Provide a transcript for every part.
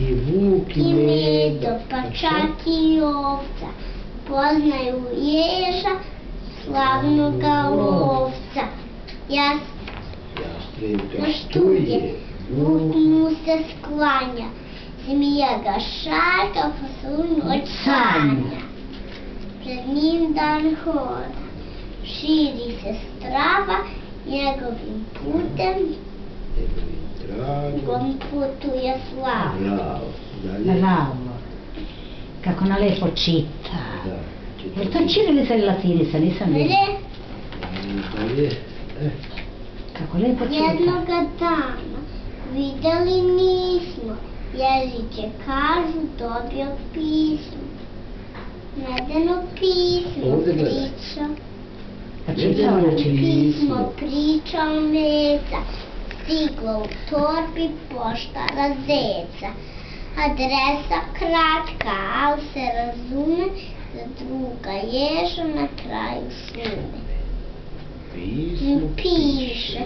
I vuk i medo, pa čak i ovca, poznaju ježa, slavnoga lovca. Jastreb štuje, vuk mu se sklanja, zmija ga šarka, pa svu noć sanja. Pred njim dan hoda, širi se strava, njegovim putem on putuje slava. Bravo. Kako ona lepo čita. Je to čirilica ili latinica? Nisam vidjela. Kako lepo čita. Jednoga dana vidjeli nismo, jeziće kažu dobio pismo. Medeno pismo priča. Pismo priča o meca, stiglo u torbi poštara zeca. Adresa kratka, al se razume, za druga ježa na kraju šume. Piše,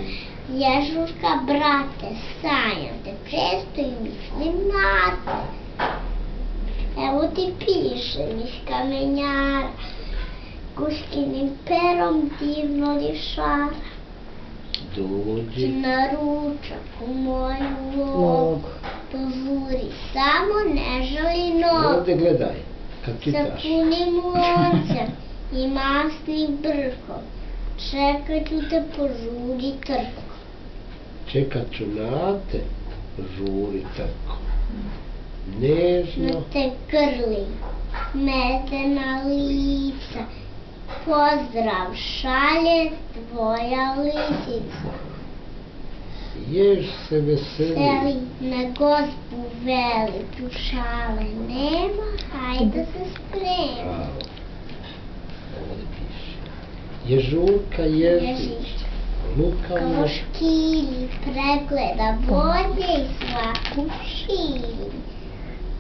ježurka brate, sanjam te često i mislim na te. Evo ti piše, miška menjara, guškinim perom divno lišara. Dođi Na ručak u moju logu, požuri, samo ne žali nogu. Ovdje gledaj, kad Sa čitaš. punim loncem i masnim brkom, čekat ću te požuri trko. Čekat ću na te, žuri trko. Nežno. Na te grli, medena lica, pozdrav šalje tvoja lisica. Jež se veseli. Seli na gospu veliku, šale nema, hajde se sprema. Bravo. Ovdje piše. Ježurka ježić, lukavo Kao škilji pregleda bolje i svaku šilji.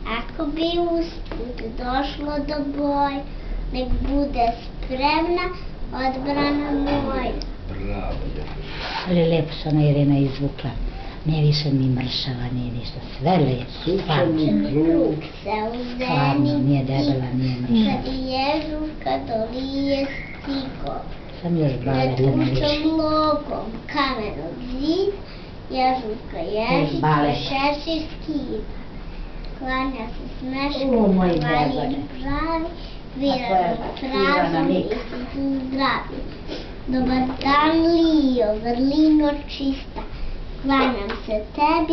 Ako bi usput došlo do boja, nek bude spremna odbrana moja. Bravo, ježić. Ali lepo se ona Irena izvukla. Nije više ni mršava, nije ništa. Sve lepo. Sunčani krug. Se u Stvarno, zeni nije debela, nije ništa. kad i ježurka dolije stigo. Sam još Pred baleta ne više. kućom logom kamenog zid, ježurka ježića baleta. šešir skida. Klanja se smeška, O, moj valjen Bogane. pravi, A to je virano Ivana prazan i Nik. situ zdravi. Dobar dan Lio, vrlino čista, klanjam se tebi.